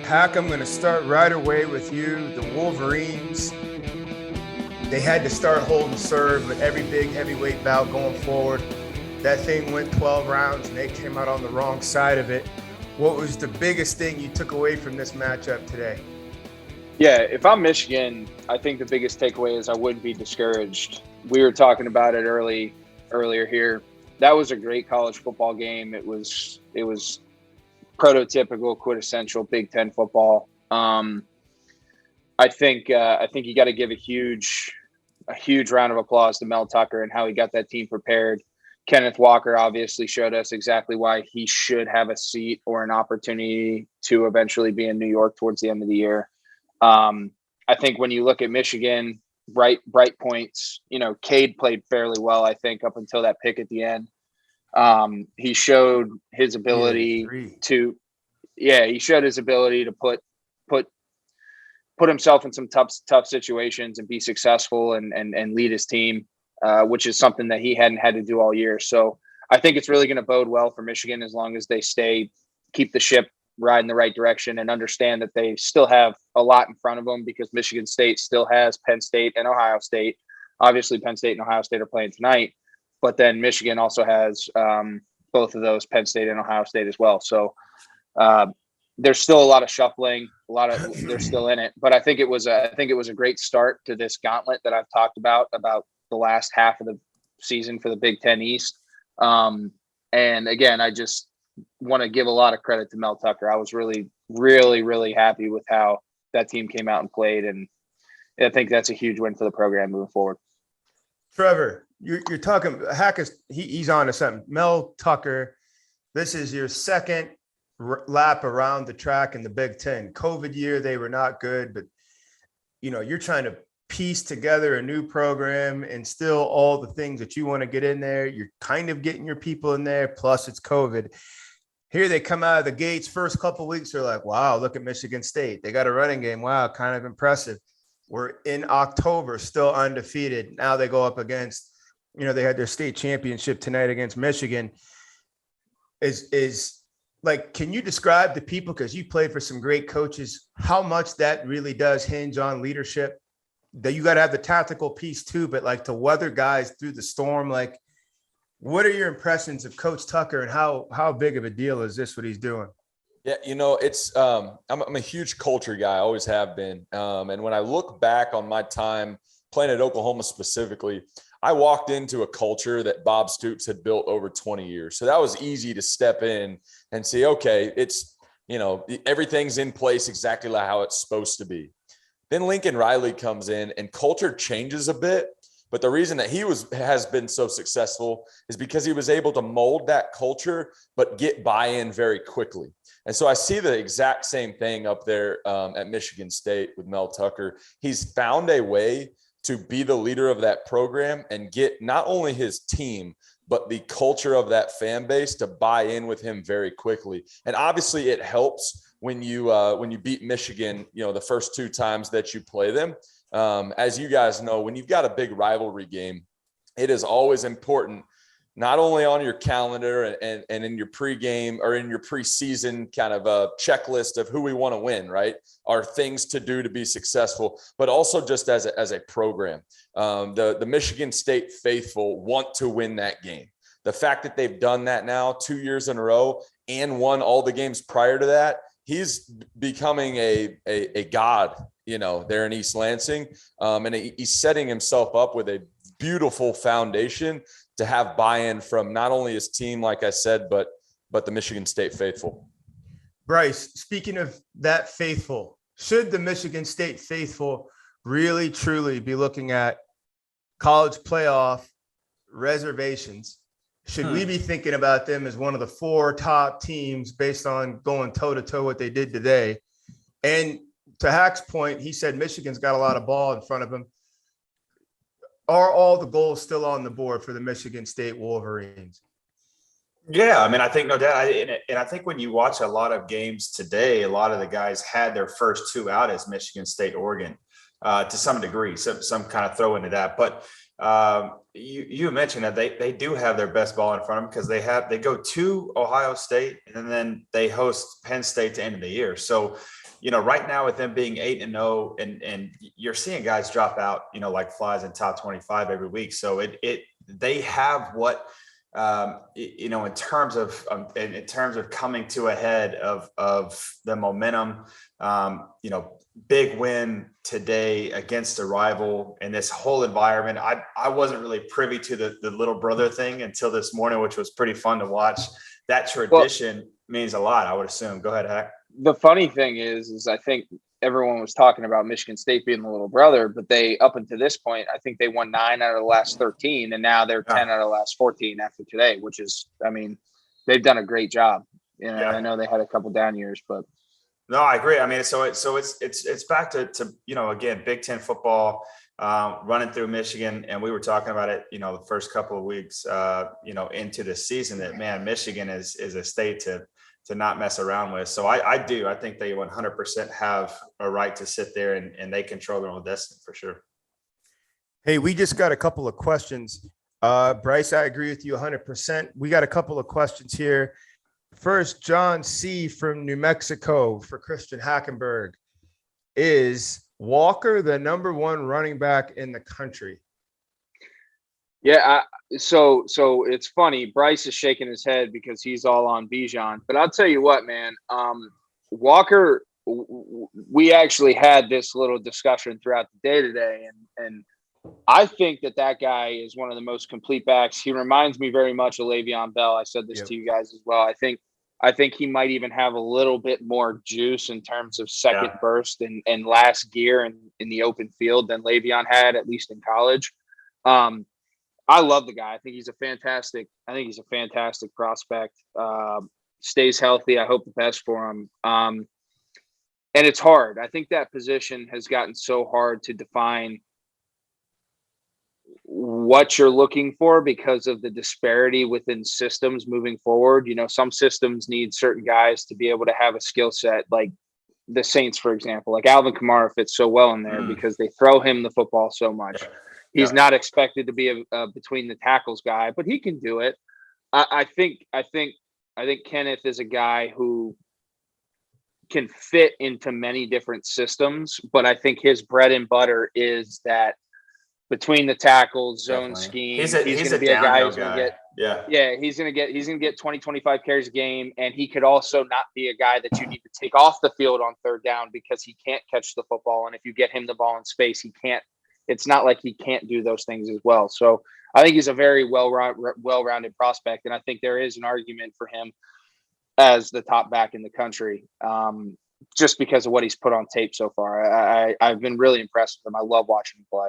Hack, I'm going to start right away with you. The Wolverines, they had to start holding serve with every big heavyweight bout going forward. That thing went 12 rounds, and they came out on the wrong side of it. What was the biggest thing you took away from this matchup today? Yeah, if I'm Michigan, I think the biggest takeaway is I wouldn't be discouraged. We were talking about it earlier here. That was a great college football game. It was prototypical, quintessential Big Ten football. I think you got to give a huge round of applause to Mel Tucker and how he got that team prepared. Kenneth Walker obviously showed us exactly why he should have a seat or an opportunity to eventually be in New York towards the end of the year. I think when you look at Michigan, bright points, Cade played fairly well, I think, up until that pick at the end. He showed his ability to put himself in some tough situations and be successful and lead his team, which is something that he hadn't had to do all year. So I think it's really going to bode well for Michigan as long as they keep the ship riding the right direction and understand that they still have a lot in front of them, because Michigan State still has Penn State and Ohio State. Obviously, Penn State and Ohio State are playing tonight, but then Michigan also has both of those, Penn State and Ohio State as well. So there's still a lot of shuffling, they're still in it, but I think it was a great start to this gauntlet that I've talked about the last half of the season for the Big Ten East. And again, I just want to give a lot of credit to Mel Tucker. I was really, really, really happy with how that team came out and played, and I think that's a huge win for the program moving forward. Trevor, you're talking Hack is he's on to something. Mel Tucker, this is your second lap around the track in the Big Ten. COVID year, they were not good, but you're trying to piece together a new program and still all the things that you want to get in there. You're kind of getting your people in there, plus it's COVID. Here they come out of the gates, first couple of weeks, they're like, wow, look at Michigan State. They got a running game. Wow, kind of impressive. We're in October, still undefeated. Now they go up against, they had their state championship tonight against Michigan. Is like, can you describe the people, because you played for some great coaches, how much that really does hinge on leadership? That you got to have the tactical piece too, but like to weather guys through the storm, like what are your impressions of Coach Tucker and how big of a deal is this, what he's doing? Yeah, it's I'm a huge culture guy, I always have been. And when I look back on my time playing at Oklahoma specifically, I walked into a culture that Bob Stoops had built over 20 years. So that was easy to step in and see, okay, it's, everything's in place exactly like how it's supposed to be. Then Lincoln Riley comes in and culture changes a bit. But the reason that he has been so successful is because he was able to mold that culture, but get buy-in very quickly. And so I see the exact same thing up there at Michigan State with Mel Tucker. He's found a way to be the leader of that program and get not only his team, but the culture of that fan base to buy in with him very quickly. And obviously it helps when you beat Michigan, the first two times that you play them. As you guys know, when you've got a big rivalry game, it is always important, not only on your calendar and in your pregame or in your preseason kind of a checklist of who we want to win, right? Are things to do to be successful, but also just as a program. The Michigan State faithful want to win that game. The fact that they've done that now 2 years in a row and won all the games prior to that, he's becoming a god, there in East Lansing. And he's setting himself up with a beautiful foundation to have buy-in from not only his team, like I said, but the Michigan State faithful. Bryce, speaking of that faithful, should the Michigan State faithful really, truly be looking at college playoff reservations? Should we be thinking about them as one of the four top teams based on going toe-to-toe what they did today? And to Hack's point, he said Michigan's got a lot of ball in front of them. Are all the goals still on the board for the Michigan State Wolverines? Yeah, I think no doubt. And I think when you watch a lot of games today, a lot of the guys had their first two out as Michigan State, Oregon, to some degree, some kind of throw into that. But you mentioned that they do have their best ball in front of them because they go to Ohio State and then they host Penn State to end of the year. So right now with them being 8-0 and you're seeing guys drop out, like flies in top 25 every week. So they have what, in terms of coming to a head of the momentum, big win today against a rival and this whole environment. I wasn't really privy to the little brother thing until this morning, which was pretty fun to watch. That tradition means a lot, I would assume. Go ahead, Hack. The funny thing is I think everyone was talking about Michigan State being the little brother, but up until this point, I think they won 9 out of the last 13, and now they're 10 out of the last 14 after today, which is, they've done a great job. I know they had a couple down years, but. No, I agree. So it's back to again, Big Ten football running through Michigan, and we were talking about it, the first couple of weeks, into the season, that man, Michigan is a state to not mess around with. So I think they 100% have a right to sit there and they control their own destiny for sure. Hey, we just got a couple of questions. Bryce, I agree with you 100%. We got a couple of questions here. First, John C. from New Mexico for Christian Hackenberg. Is Walker the number 1 running back in the country? Yeah, so it's funny. Bryce is shaking his head because he's all on Bijan. But I'll tell you what, man. Walker, we actually had this little discussion throughout the day today, and I think that guy is one of the most complete backs. He reminds me very much of Le'Veon Bell. I said this to you guys as well. I think he might even have a little bit more juice in terms of second burst and last gear in the open field than Le'Veon had, at least in college. I love the guy. I think he's a fantastic prospect. Stays healthy. I hope the best for him. And it's hard. I think that position has gotten so hard to define what you're looking for because of the disparity within systems moving forward. Some systems need certain guys to be able to have a skill set, like the Saints, for example. Like Alvin Kamara fits so well in there because they throw him the football so much. He's not expected to be a between the tackles guy, but he can do it. I think Kenneth is a guy who can fit into many different systems, but I think his bread and butter is that between the tackles, zone scheme. He's going to be a guy who's going to get he's going to get 20, 25 carries a game, and he could also not be a guy that you need to take off the field on third down because he can't catch the football, and if you get him the ball in space, he can't. It's not like he can't do those things as well. So I think he's a very well-rounded prospect, and I think there is an argument for him as the top back in the country, just because of what he's put on tape so far. I've been really impressed with him. I love watching him play.